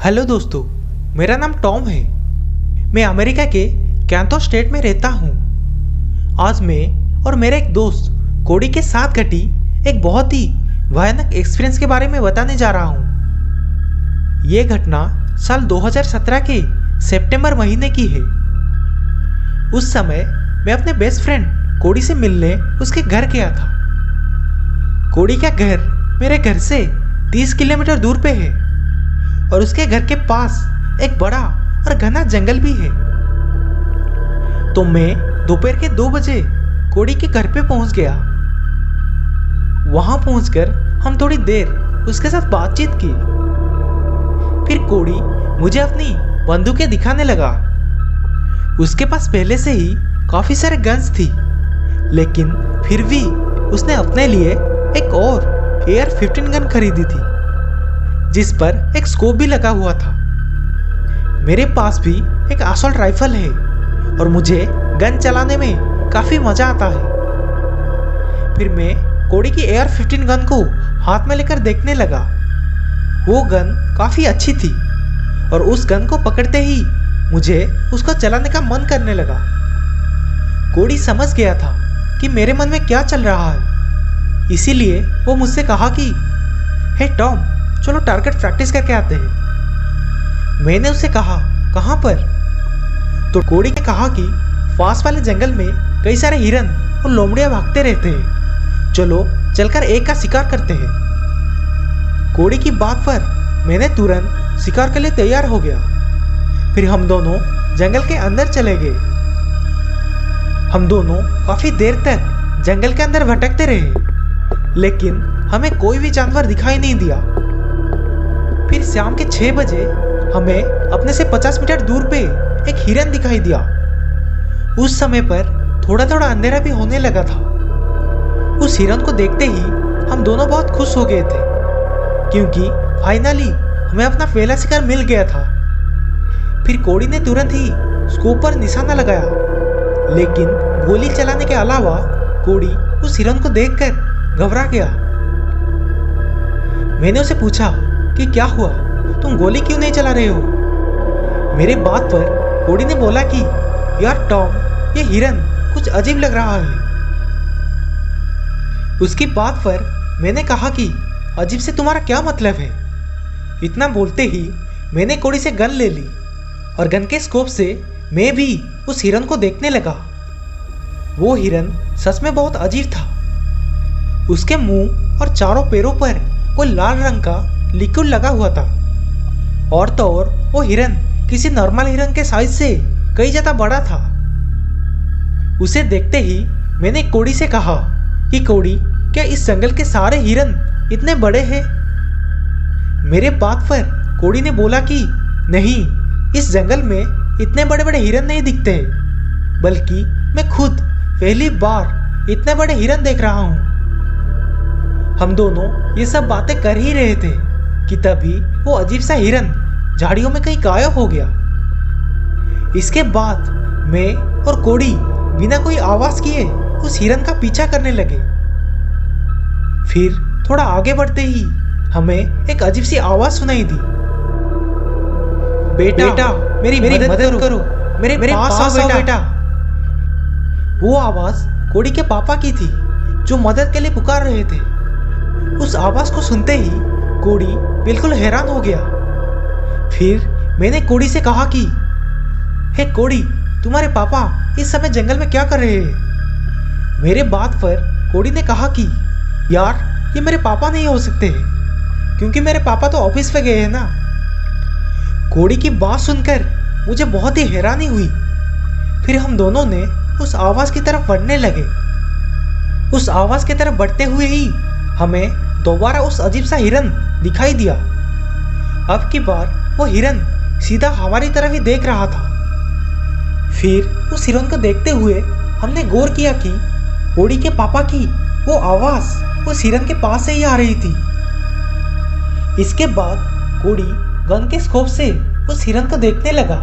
Hello दोस्तों, मेरा नाम टॉम है। मैं अमेरिका के कैंटो स्टेट में रहता हूँ। आज मैं और मेरा एक दोस्त कोडी के साथ घटी एक बहुत ही भयानक एक्सपीरियंस के बारे में बताने जा रहा हूँ। ये घटना साल 2017 के सितंबर महीने की है। उस समय मैं अपने बेस्ट फ्रेंड कोडी से मिलने उसके घर गया था। कोडी का घर मेरे घर से 30 किलोमीटर दूर पे है और उसके घर के पास एक बड़ा और घना जंगल भी है। तो मैं दोपहर के 2 बजे कोडी के घर पे पहुंच गया। वहां पहुंचकर हम थोड़ी देर उसके साथ बातचीत की। फिर कोडी मुझे अपनी बंदूकें दिखाने लगा। उसके पास पहले से ही काफी सारे गन्स थी, लेकिन फिर भी उसने अपने लिए एक और AR-15 गन खरीदी थी, जिस पर एक स्कोप भी लगा हुआ था। मेरे पास भी एक असॉल्ट राइफल है और मुझे गन चलाने में काफी मजा आता है। फिर मैं कोडी की AR-15 गन को हाथ में लेकर देखने लगा। वो गन काफी अच्छी थी और उस गन को पकड़ते ही मुझे उसको चलाने का मन करने लगा। कोडी समझ गया था कि मेरे मन में क्या चल रहा है, इसीलिए वो मुझसे कहा कि हे टॉम, चलो टारगेट प्रैक्टिस करके आते हैं। मैंने उससे कहा, कहाँ पर? तो कोडी ने कहा कि पास वाले जंगल में कई सारे हिरन और लोमड़ियां भागते रहते हैं, चलो चलकर एक का शिकार करते हैं। कोडी की बात पर मैंने तुरंत शिकार के लिए तैयार हो गया। फिर हम दोनों जंगल के अंदर चले गए। हम दोनों काफी देर तक जंगल के अंदर भटकते रहे, लेकिन हमें कोई भी जानवर दिखाई नहीं दिया। फिर शाम के 6 बजे हमें अपने से 50 मीटर दूर पे एक हिरन दिखाई दिया। उस समय पर थोड़ा थोड़ा अंधेरा भी होने लगा था। उस हिरन को देखते ही हम दोनों बहुत खुश हो गए थे, क्योंकि फाइनली हमें अपना पहला शिकार मिल गया था। फिर कोडी ने तुरंत ही स्कोप पर निशाना लगाया, लेकिन गोली चलाने के अलावा कोडी उस हिरन को देखकर घबरा गया। मैंने उसे पूछा कि क्या हुआ, तुम गोली क्यों नहीं चला रहे हो? मेरे बात पर कोडी ने बोला कि यार टॉम, ये हिरन कुछ अजीब लग रहा है। उसकी बात पर मैंने कहा कि अजीब से तुम्हारा क्या मतलब है? इतना बोलते ही मैंने कोडी से गन ले ली और गन के स्कोप से मैं भी उस हिरन को देखने लगा। वो हिरन सच में बहुत अजीब था। उसके मुंह और चारों पैरों पर कोई लाल रंग का लिक्विड लगा हुआ था, और तो और वो हिरन किसी नॉर्मल हिरन के साइज से कई ज्यादा बड़ा था। उसे देखते ही मैंने कोडी से कहा कि कोडी, क्या इस जंगल के सारे हिरन इतने बड़े हैं? मेरे बात पर कोडी ने बोला कि नहीं, इस जंगल में इतने बड़े बड़े हिरन नहीं दिखते, बल्कि मैं खुद पहली बार इतने बड़े हिरन देख रहा हूँ। हम दोनों ये सब बातें कर ही रहे थे कि तभी वो अजीब सा हिरन झाड़ियों में कहीं गायब हो गया। इसके बाद मैं और कोडी बिना कोई आवाज किए उस हिरन का पीछा करने लगे। फिर थोड़ा आगे बढ़ते ही हमें एक अजीब सी आवाज सुनाई दी। बेटा, मेरी मदद करो, मेरे पास आओ बेटा। वो आवाज कोडी के पापा की थी, जो मदद के लिए पुकार रहे थे। उस आवाज को सुनते ही कोडी बिल्कुल हैरान हो गया। फिर मैंने कोडी से कहा कि हे कोडी, तुम्हारे पापा इस समय जंगल में क्या कर रहे हैं? मेरे बात पर कोडी ने कहा कि यार, ये मेरे पापा नहीं हो सकते हैं, क्योंकि मेरे पापा तो ऑफिस पे गए हैं ना। कोडी की बात सुनकर मुझे बहुत ही हैरानी हुई। फिर हम दोनों ने उस आवाज की तरफ बढ़ने लगे। उस आवाज की तरफ बढ़ते हुए ही हमें दोबारा उस अजीब सा हिरन दिखाई दिया। अब की बार वो हिरन सीधा हमारी तरफ ही देख रहा था। फिर उस हिरन को देखते हुए हमने गौर किया कि कोडी के पापा की वो आवाज उस हिरन के पास से ही आ रही थी। इसके बाद कोडी गन के स्कोप से उस हिरन को देखने लगा।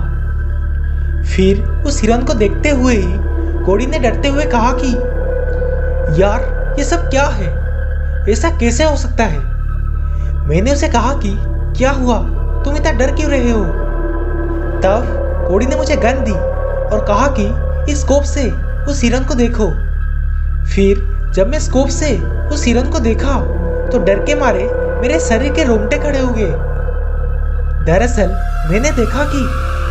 फिर उस हिरन को देखते हुए ही कोडी ने डरते हुए कहा कि यार, ये सब क्या है? ऐसा कैसे हो सकता है? मैंने उसे कहा कि क्या हुआ, तुम इतना डर क्यों रहे हो? तब कोड़ी ने मुझे गन दी और कहा कि इस स्कोप से उस हिरन को देखो। फिर जब मैं स्कोप से उस हिरन को देखा तो डर के मारे मेरे शरीर के रोंगटे खड़े हो गए। दरअसल मैंने देखा कि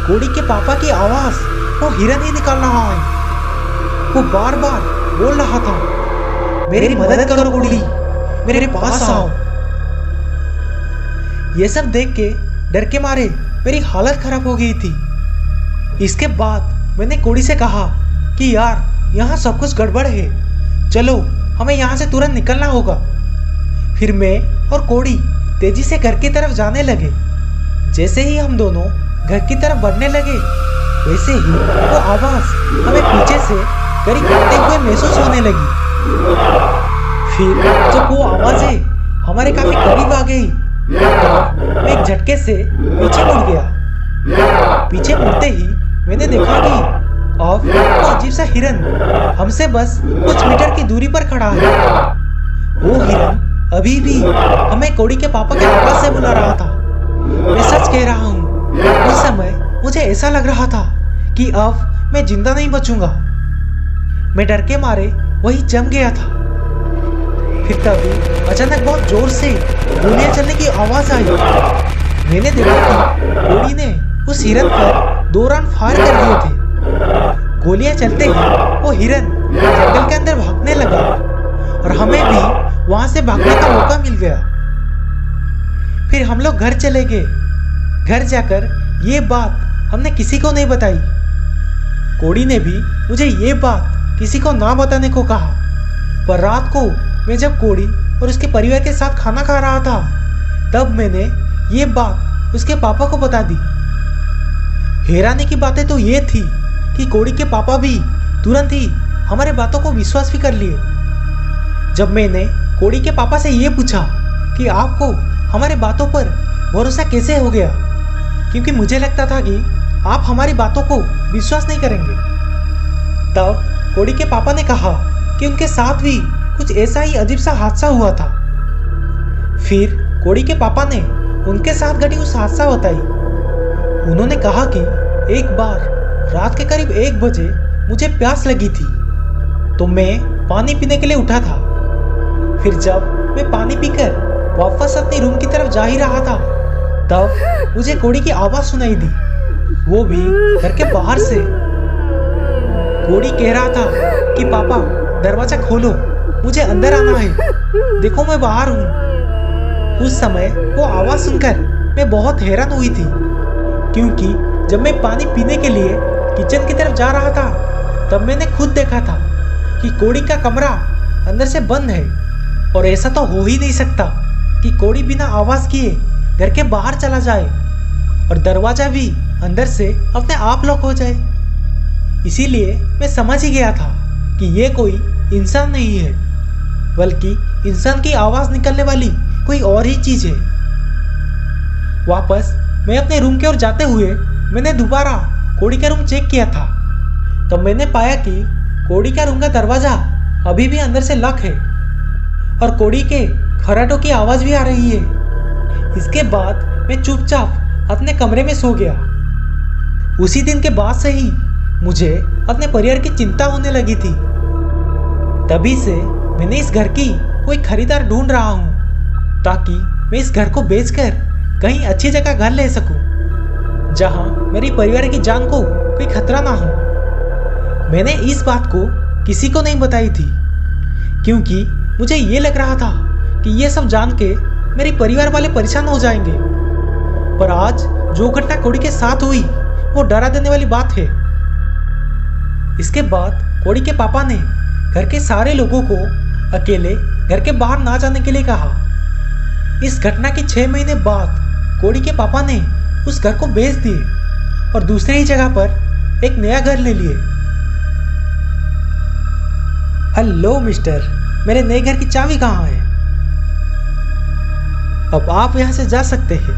कोड़ी के पापा की आवाज वो हिरन ही निकाल रहा है। वो बार बार बोल रहा था, मेरी मदद करो कोड़ी, मेरे पास आओ। ये सब देख के डर के मारे मेरी हालत खराब हो गई थी। इसके बाद मैंने कोड़ी से कहा कि यार यहाँ सब कुछ गड़बड़ है, चलो हमें यहाँ से तुरंत निकलना होगा। फिर मैं और कोड़ी तेजी से घर की तरफ जाने लगे। जैसे ही हम दोनों घर की तरफ बढ़ने लगे वैसे ही वो आवाज हमें पीछे से करीब आते हुए महसूस होने लगी। फिर जब वो आवाजें हमारे काफी करीब आ गई तो मैं एक झटके से पीछे मुड़ गया। पीछे मुड़ते ही मैंने देखा कि अब वो अजीब सा हिरन हमसे बस कुछ मीटर की दूरी पर खड़ा है। वो हिरन अभी भी हमें कोड़ी के पापा के आवाज से बुला रहा था। मैं सच कह रहा हूँ, उस समय मुझे ऐसा लग रहा था कि अब मैं जिंदा नहीं बचूंगा। मैं डर के मारे वही जम गया था। फिर तभी अचानक बहुत जोर से गोलियां चलने की आवाज आई। मैंने देखा कि कोड़ी ने उस हिरन पर 2 राउंड फायर कर दिए थे। गोलियां चलते ही वो हिरन जंगल के अंदर भागने लगा और हमें भी वहां से भागने का मौका मिल गया। फिर हम लोग घर चले गए। घर जाकर ये बात हमने किसी को नहीं बताई। कोड़ी ने भी मुझे ये बात किसी को ना बताने को कहा। पर रात को मैं जब कोड़ी और उसके परिवार के साथ खाना खा रहा था तब मैंने ये बात उसके पापा को बता दी। हैरानी की बातें तो ये थी कि कोड़ी के पापा भी तुरंत ही हमारे बातों को विश्वास भी कर लिए। जब मैंने कोड़ी के पापा से ये पूछा कि आपको हमारे बातों पर भरोसा कैसे हो गया, क्योंकि मुझे लगता था कि आप हमारी बातों को विश्वास नहीं करेंगे, तब कोड़ी के पापा ने कहा कि उनके साथ भी कुछ ऐसा ही अजीब सा हादसा हुआ था। फिर कोड़ी के पापा ने उनके साथ घटी उस हादसा बताई। उन्होंने कहा कि एक बार रात के करीब 1 बजे मुझे प्यास लगी थी तो मैं पानी पीने के लिए उठा था। फिर जब मैं पानी पीकर वापस अपनी रूम की तरफ जा ही रहा था तब मुझे कोड़ी की आवाज सुनाई दी, वो भी घर के बाहर से। कोड़ी कह रहा था कि पापा दरवाजा खोलो, मुझे अंदर आना है, देखो मैं बाहर हूँ। उस समय वो आवाज सुनकर मैं बहुत हैरान हुई थी, क्योंकि जब मैं पानी पीने के लिए किचन की तरफ जा रहा था तब मैंने खुद देखा था कि कोड़ी का कमरा अंदर से बंद है और ऐसा तो हो ही नहीं सकता कि कोड़ी बिना आवाज किए घर के बाहर चला जाए और दरवाजा भी अंदर से अपने आप लॉक हो जाए। इसीलिए मैं समझ ही गया था कि ये कोई इंसान नहीं है, बल्कि इंसान की आवाज निकलने वाली कोई और ही चीज है। वापस मैं अपने रूम की ओर जाते हुए मैंने दोबारा कोड़ी का रूम चेक किया था, तब मैंने पाया कि कोड़ी का रूम का दरवाजा अभी भी अंदर से लॉक है और कोड़ी के खराटों की आवाज भी आ रही है। इसके बाद मैं चुपचाप अपने कमरे में सो गया। उसी दिन के बाद से ही मुझे अपने परिवार की चिंता होने लगी थी। तभी से मैंने इस घर की कोई खरीदार ढूंढ रहा हूँ ताकि मैं इस घर को बेचकर कहीं अच्छी जगह घर ले सकूं, जहां मेरी परिवार की जान को कोई खतरा ना हो। मैंने इस बात को किसी को नहीं बताई थी, क्योंकि मुझे ये लग रहा था कि ये सब जान के मेरे परिवार वाले परेशान हो जाएंगे। पर आज जो घटना कोड़ी के साथ हुई वो डरा देने वाली बात है। इसके बाद कोड़ी के पापा ने घर के सारे लोगों को अकेले घर के बाहर ना जाने के लिए कहा। इस घटना के 6 महीने बाद कोड़ी के पापा ने उस घर को बेच दिए और दूसरे ही जगह पर एक नया घर ले लिए। हेलो मिस्टर, मेरे नए घर की चाबी कहाँ है? अब आप यहाँ से जा सकते हैं।